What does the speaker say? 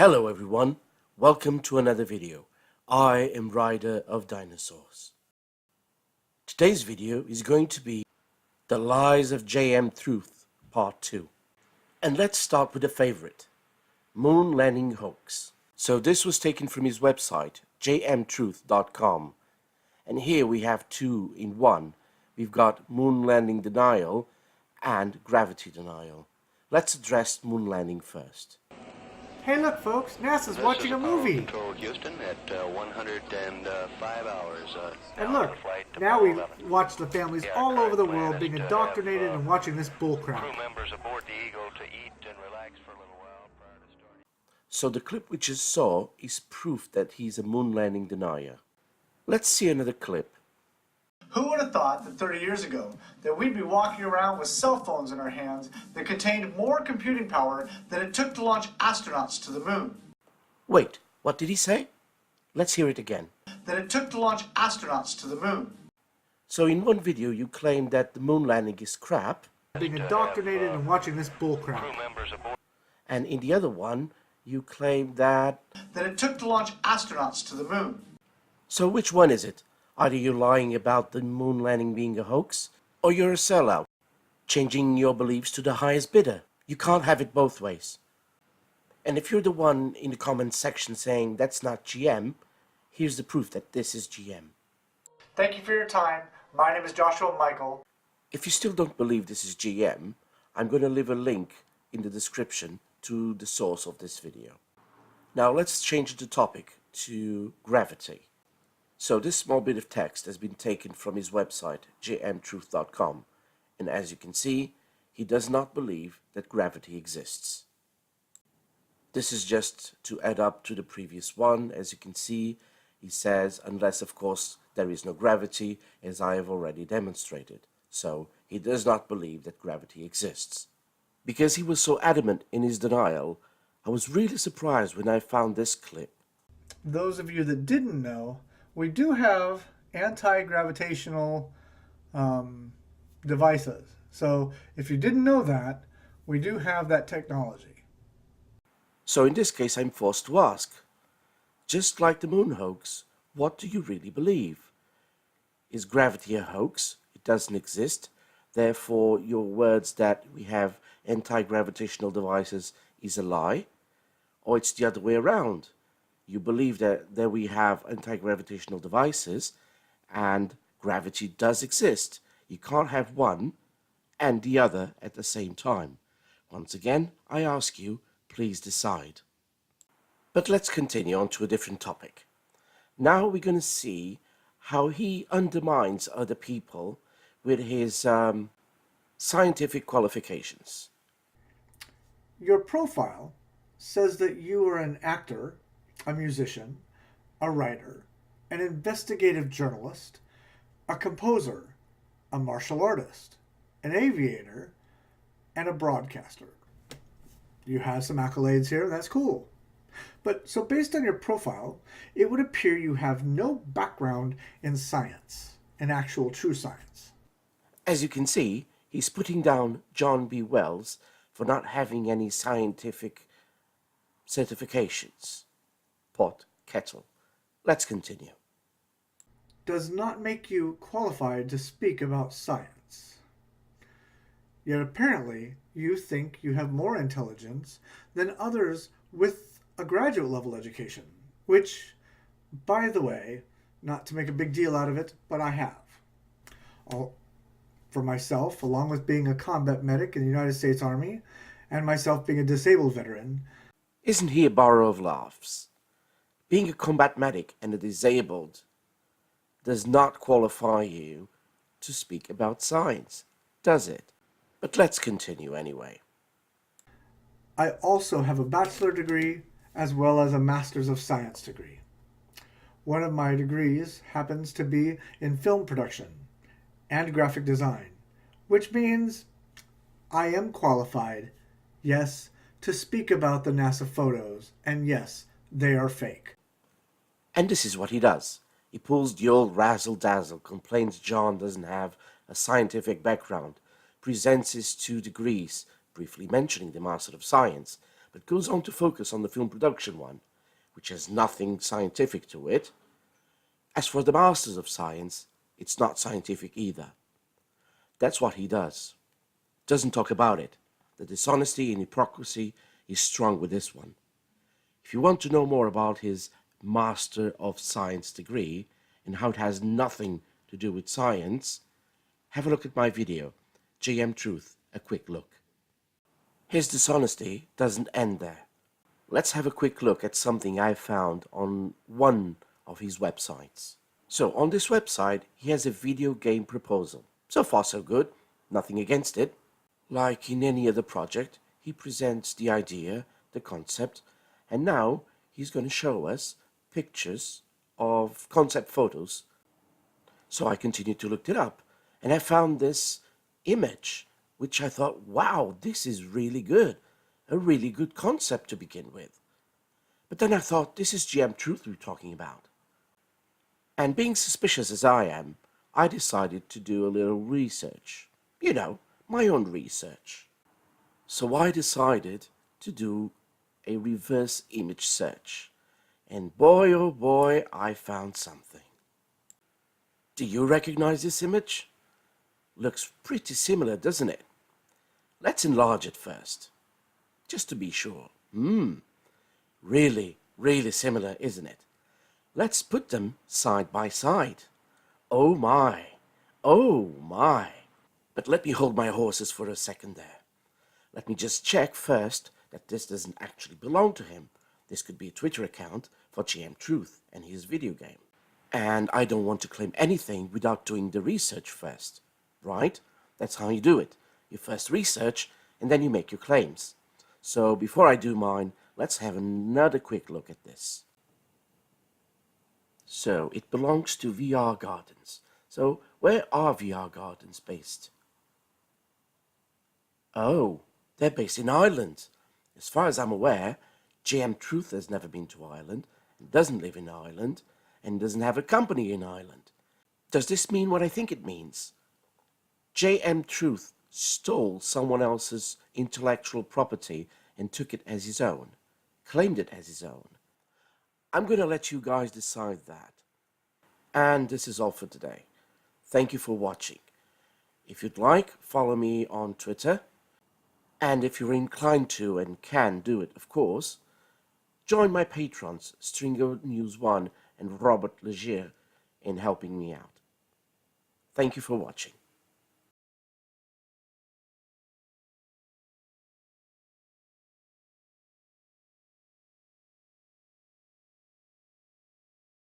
Hello everyone, welcome to another video. I am Rider of Dinosaurs. Today's video is going to be The Lies of J.M. Truth, Part 2. And let's start with a favorite, Moon Landing Hoax. So this was taken from his website, jmtruth.com. And here we have two in one. We've got Moon Landing Denial and Gravity Denial. Let's address Moon Landing first. Hey look folks, NASA's watching a movie. Control Houston at 105 hours. And look, now we watch the families all over the world being indoctrinated and watching this bullcrap. Crew members aboard the Eagle to eat and relax for a little while prior to starting. So the clip we just saw is proof that he's a moon landing denier. Let's see another clip. Who would have thought that 30 years ago that we'd be walking around with cell phones in our hands that contained more computing power than it took to launch astronauts to the moon? Wait, what did he say? Let's hear it again. That it took to launch astronauts to the moon. So in one video you claimed that the moon landing is crap, Being indoctrinated and watching this bullcrap. Crew members aboard. and in the other one you claimed that... That it took to launch astronauts to the moon. So which one is it? Either you're lying about the moon landing being a hoax, or you're a sellout, changing your beliefs to the highest bidder. You can't have it both ways. And if you're the one in the comment section saying that's not GM, here's the proof that this is GM. Thank you for your time. My name is Joshua Michael. If you still don't believe this is GM, I'm going to leave a link in the description to the source of this video. Now let's change the topic to gravity. So this small bit of text has been taken from his website, jmtruth.com, and as you can see, he does not believe that gravity exists. This is just to add up to the previous one. As you can see, he says, unless of course there is no gravity, as I have already demonstrated. So he does not believe that gravity exists. Because he was so adamant in his denial, I was really surprised when I found this clip. Those of you that didn't know, we do have anti-gravitational devices. So if you didn't know that, we do have that technology. So in this case I'm forced to ask, just like the moon hoax, what do you really believe? Is gravity a hoax? It doesn't exist. Therefore your words that we have anti-gravitational devices is a lie? Or it's the other way around? You believe that we have anti-gravitational devices and gravity does exist. You can't have one and the other at the same time. Once again, I ask you, please decide. But let's continue on to a different topic. Now we're going to see how he undermines other people with his scientific qualifications. Your profile says that you are an actor, a musician, a writer, an investigative journalist, a composer, a martial artist, an aviator, and a broadcaster. You have some accolades here, that's cool. But so based on your profile, it would appear you have no background in science, in actual true science. As you can see, he's putting down John B. Wells for not having any scientific certifications. Pot, kettle. Let's continue. Does not make you qualified to speak about science. Yet apparently you think you have more intelligence than others with a graduate level education, which, by the way, not to make a big deal out of it, but I have. For myself, along with being a combat medic in the United States Army, and myself being a disabled veteran. Isn't he a borrower of laughs? Being a combat medic and a disabled does not qualify you to speak about science, does it? But let's continue anyway. I also have a bachelor degree as well as a master's of science degree. One of my degrees happens to be in film production and graphic design, which means I am qualified, yes, to speak about the NASA photos, and yes, they are fake. And this is what he does. He pulls the old razzle-dazzle, complains John doesn't have a scientific background, presents his 2 degrees, briefly mentioning the Master of Science, but goes on to focus on the film production one, which has nothing scientific to it. As for the Masters of Science, it's not scientific either. That's what he does. Doesn't talk about it. The dishonesty and hypocrisy is strong with this one. If you want to know more about his Master of Science degree and how it has nothing to do with science, have a look at my video, GM Truth, a quick look. His dishonesty doesn't end there. Let's have a quick look at something I found on one of his websites. So on this website, he has a video game proposal. So far so good, nothing against it. Like in any other project, he presents the idea, the concept, and now he's going to show us pictures of concept photos. So I continued to look it up, and I found this image, which I thought, wow, this is really good. A really good concept to begin with. But then I thought, this is GM Truth we're talking about. And being suspicious as I am, I decided to do a little research. You know, my own research. So I decided to do a reverse image search. And boy, oh boy, I found something. Do you recognize this image? Looks pretty similar, doesn't it? Let's enlarge it first, just to be sure. Really, really similar, isn't it? Let's put them side by side. Oh my, oh my. But let me hold my horses for a second there. Let me just check first that this doesn't actually belong to him. This could be a Twitter account for GM Truth and his video game. And I don't want to claim anything without doing the research first, right? That's how you do it. You first research and then you make your claims. So before I do mine, let's have another quick look at this. So it belongs to VR Gardens. So where are VR Gardens based? Oh, they're based in Ireland. As far as I'm aware, GM Truth has never been to Ireland, and doesn't live in Ireland, and doesn't have a company in Ireland. Does this mean what I think it means? GM Truth stole someone else's intellectual property and took it as his own, claimed it as his own. I'm going to let you guys decide that. And this is all for today. Thank you for watching. If you'd like, follow me on Twitter. And if you're inclined to and can do it, of course, join my patrons, Stringer News 1 and Robert Legier, in helping me out. Thank you for watching.